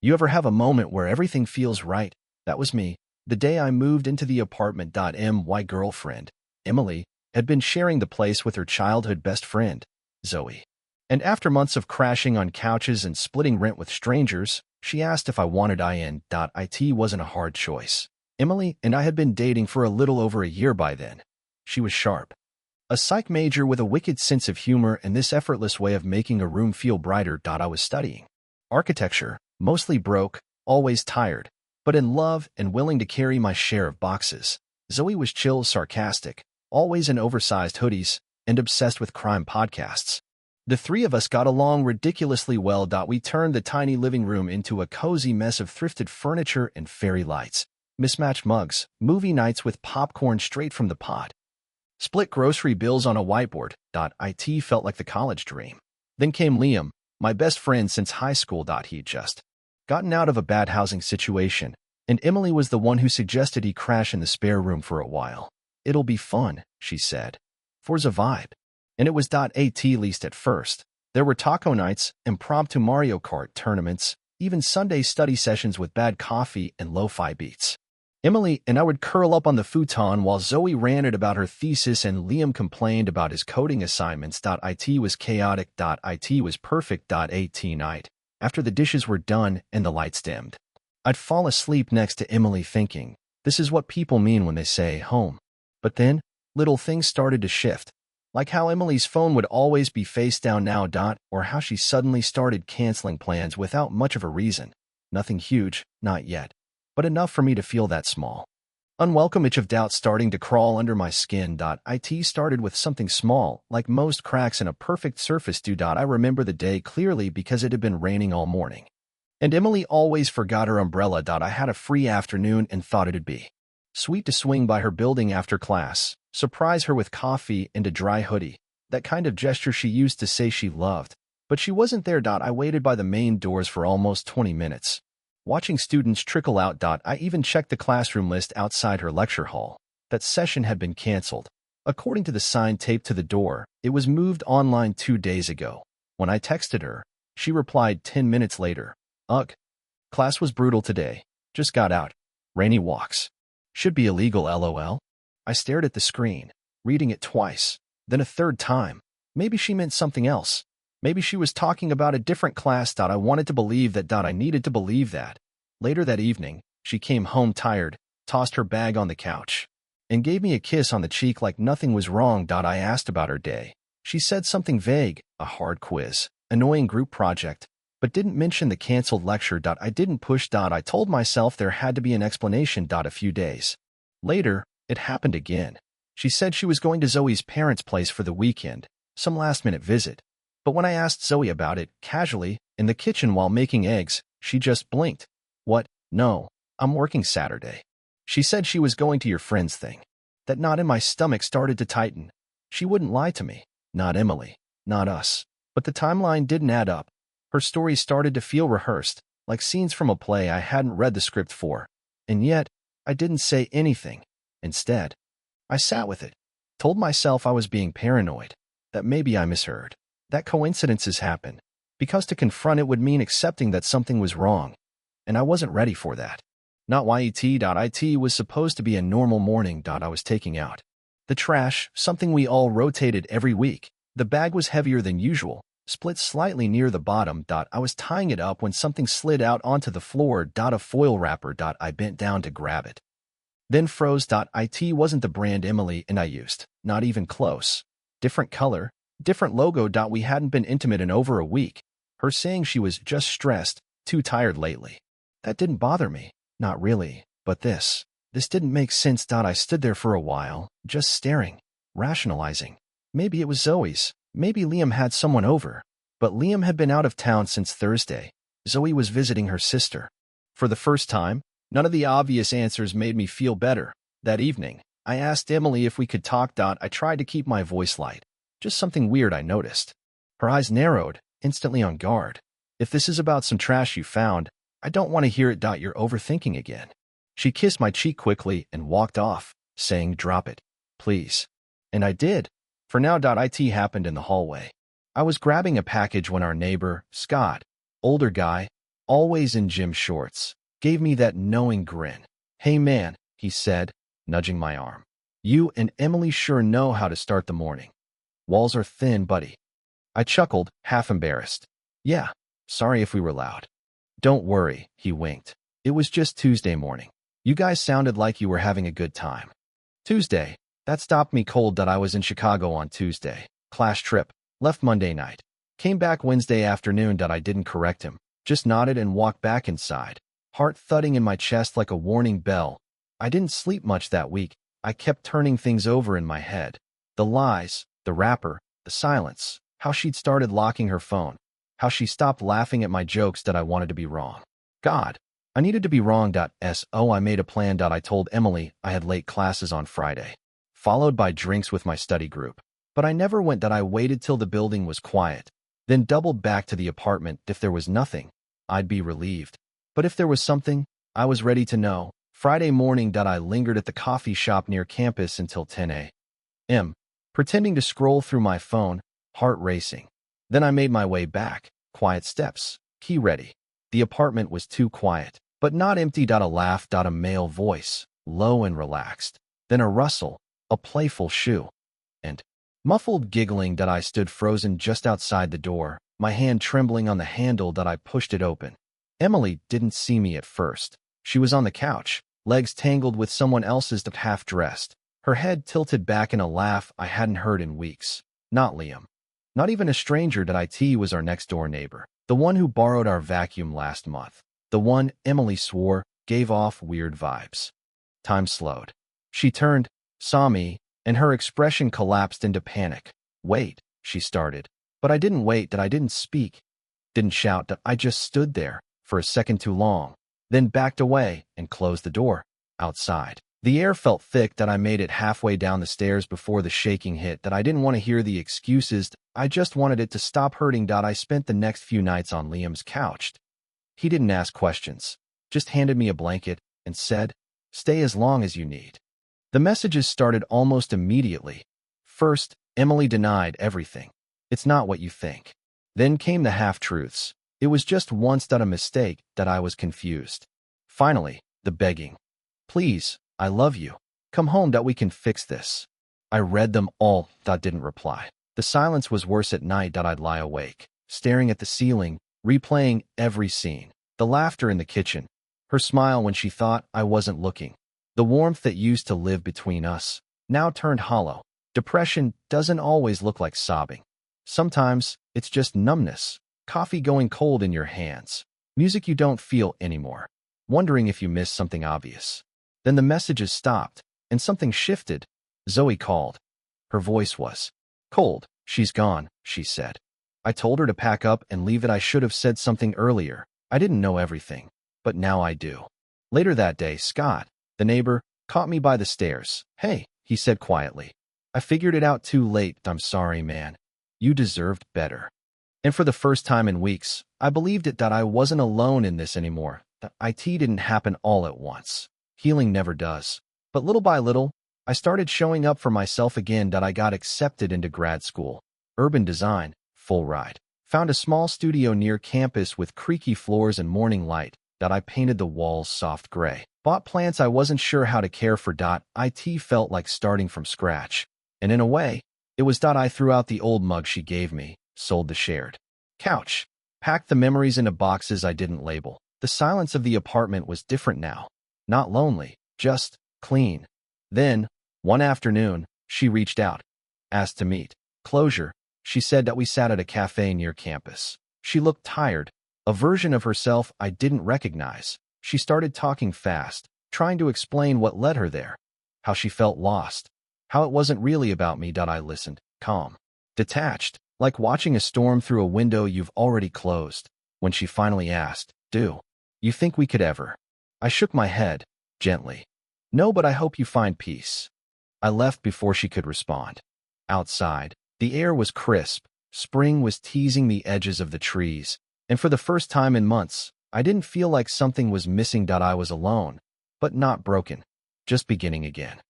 You ever have a moment where everything feels right? That was me. The day I moved into the apartment. My girlfriend, Emily, had been sharing the place with her childhood best friend, Zoe. And after months of crashing on couches and splitting rent with strangers, she asked if I wanted in. It wasn't a hard choice. Emily and I had been dating for a little over a year by then. She was sharp. A psych major with a wicked sense of humor and this effortless way of making a room feel brighter. I was studying architecture, mostly broke, always tired, but in love and willing to carry my share of boxes. Zoe was chill, sarcastic, always in oversized hoodies, and obsessed with crime podcasts. The three of us got along ridiculously well. We turned the tiny living room into a cozy mess of thrifted furniture and fairy lights, mismatched mugs, movie nights with popcorn straight from the pot. Split grocery bills on a whiteboard. It felt like the college dream. Then came Liam, my best friend since high school. He'd just gotten out of a bad housing situation, and Emily was the one who suggested he crash in the spare room for a while. It'll be fun, she said. For's a vibe. And it was. At least at first. There were taco nights, impromptu Mario Kart tournaments, even Sunday study sessions with bad coffee and lo-fi beats. Emily and I would curl up on the futon while Zoe ranted about her thesis and Liam complained about his coding assignments. It was chaotic. It was perfect. At night, after the dishes were done and the lights dimmed, I'd fall asleep next to Emily thinking, this is what people mean when they say home. But then, little things started to shift. Like how Emily's phone would always be face down now. Or how she suddenly started canceling plans without much of a reason. Nothing huge, not yet, but enough for me to feel that small, unwelcome itch of doubt starting to crawl under my skin. It started with something small, like most cracks in a perfect surface. I remember the day clearly because it had been raining all morning. And Emily always forgot her umbrella. I had a free afternoon and thought it'd be sweet to swing by her building after class, surprise her with coffee and a dry hoodie, that kind of gesture she used to say she loved. But she wasn't there. I waited by the main doors for almost 20 minutes, watching students trickle out. I even checked the classroom list outside her lecture hall. That session had been canceled. According to the sign taped to the door, it was moved online 2 days ago. When I texted her, she replied 10 minutes later, "Ugh. Class was brutal today. Just got out. Rainy walks. Should be illegal, lol." I stared at the screen, reading it twice, then a third time. Maybe she meant something else. Maybe she was talking about a different class. I wanted to believe that. I needed to believe that. Later that evening, she came home tired, tossed her bag on the couch, and gave me a kiss on the cheek like nothing was wrong. I asked about her day. She said something vague, a hard quiz, annoying group project, but didn't mention the canceled lecture. I didn't push. I told myself there had to be an explanation. A few days later, it happened again. She said she was going to Zoe's parents' place for the weekend, some last-minute visit. But when I asked Zoe about it, casually, in the kitchen while making eggs, she just blinked. What? No, I'm working Saturday. She said she was going to your friend's thing. That knot in my stomach started to tighten. She wouldn't lie to me. Not Emily. Not us. But the timeline didn't add up. Her story started to feel rehearsed, like scenes from a play I hadn't read the script for. And yet, I didn't say anything. Instead, I sat with it, told myself I was being paranoid, that maybe I misheard, that coincidences happen, because to confront it would mean accepting that something was wrong, and I wasn't ready for that. Not yet. It was supposed to be a normal morning. I was taking out the trash, something we all rotated every week. The bag was heavier than usual, split slightly near the bottom. I was tying it up when something slid out onto the floor. A foil wrapper. I bent down to grab it, then froze. It wasn't the brand Emily and I used, not even close. Different color, different logo. We hadn't been intimate in over a week. Her saying she was just stressed, too tired lately. That didn't bother me, not really, but this didn't make sense. I stood there for a while, just staring, rationalizing. Maybe it was Zoe's, maybe Liam had someone over. But Liam had been out of town since Thursday. Zoe was visiting her sister. For the first time, none of the obvious answers made me feel better. That evening, I asked Emily if we could talk. I tried to keep my voice light. Just something weird I noticed. Her eyes narrowed, instantly on guard. If this is about some trash you found, I don't want to hear it. You're overthinking again. She kissed my cheek quickly and walked off, saying, "Drop it, please." And I did. For now. It happened in the hallway. I was grabbing a package when our neighbor, Scott, older guy, always in gym shorts, gave me that knowing grin. "Hey man," he said, nudging my arm. "You and Emily sure know how to start the morning. Walls are thin, buddy." I chuckled, half embarrassed. "Yeah, sorry if we were loud." "Don't worry," he winked. "It was just Tuesday morning. You guys sounded like you were having a good time." Tuesday. That stopped me cold. That I was in Chicago on Tuesday. Class trip. Left Monday night. Came back Wednesday afternoon. That I didn't correct him. Just nodded and walked back inside. Heart thudding in my chest like a warning bell. I didn't sleep much that week. I kept turning things over in my head. The lies, the rapper, the silence, how she'd started locking her phone, how she stopped laughing at my jokes. That I wanted to be wrong. God, I needed to be wrong. So I made a plan. I told Emily I had late classes on Friday, followed by drinks with my study group. But I never went. I waited till the building was quiet, then doubled back to the apartment. If there was nothing, I'd be relieved. But if there was something, I was ready to know. Friday morning. I lingered at the coffee shop near campus until 10 a.m., pretending to scroll through my phone, heart racing. Then I made my way back, quiet steps, key ready. The apartment was too quiet, but not empty. A laugh. A male voice, low and relaxed. Then a rustle, a playful shoe, and muffled giggling. I stood frozen just outside the door, my hand trembling on the handle. I pushed it open. Emily didn't see me at first. She was on the couch, legs tangled with someone else's, half-dressed, her head tilted back in a laugh I hadn't heard in weeks. Not Liam. Not even a stranger. It was our next-door neighbor, the one who borrowed our vacuum last month, the one Emily swore gave off weird vibes. Time slowed. She turned, saw me, and her expression collapsed into panic. "Wait," she started. But I didn't wait. I didn't speak, didn't shout. I just stood there, for a second too long, then backed away and closed the door. Outside, the air felt thick. I made it halfway down the stairs before the shaking hit. I didn't want to hear the excuses. I just wanted it to stop hurting. I spent the next few nights on Liam's couch. He didn't ask questions, just handed me a blanket and said, "Stay as long as you need." The messages started almost immediately. First, Emily denied everything. "It's not what you think." Then came the half-truths. "It was just once. A mistake." I was confused. Finally, the begging. "Please, I love you. Come home. We can fix this." I read them all. Didn't reply. The silence was worse at night. I'd lie awake, staring at the ceiling, replaying every scene. The laughter in the kitchen, her smile when she thought I wasn't looking. The warmth that used to live between us, now turned hollow. Depression doesn't always look like sobbing. Sometimes, it's just numbness, coffee going cold in your hands, music you don't feel anymore, wondering if you missed something obvious. Then the messages stopped, and something shifted. Zoe called. Her voice was cold. "She's gone," she said. I told her to pack up and leave it. I should have said something earlier. I didn't know everything, but now I do. Later that day, Scott, the neighbor, caught me by the stairs. "Hey," he said quietly. "I figured it out too late. I'm sorry, man. You deserved better." And for the first time in weeks, I believed it. I wasn't alone in this anymore. The IT didn't happen all at once. Healing never does. But little by little, I started showing up for myself again. I got accepted into grad school. Urban design, full ride. Found a small studio near campus with creaky floors and morning light. I painted the walls soft gray. Bought plants I wasn't sure how to care for. It felt like starting from scratch. And in a way, it was. I threw out the old mug she gave me, sold the shared couch, packed the memories into boxes I didn't label. The silence of the apartment was different now. Not lonely, just clean. Then, one afternoon, she reached out, asked to meet. Closure, she said. We sat at a cafe near campus. She looked tired, a version of herself I didn't recognize. She started talking fast, trying to explain what led her there, how she felt lost, how it wasn't really about me. I listened, calm, detached, like watching a storm through a window you've already closed. When she finally asked, "Do you think we could ever?" I shook my head, gently. "No, but I hope you find peace." I left before she could respond. Outside, the air was crisp, spring was teasing the edges of the trees, and for the first time in months, I didn't feel like something was missing. I was alone, but not broken, just beginning again.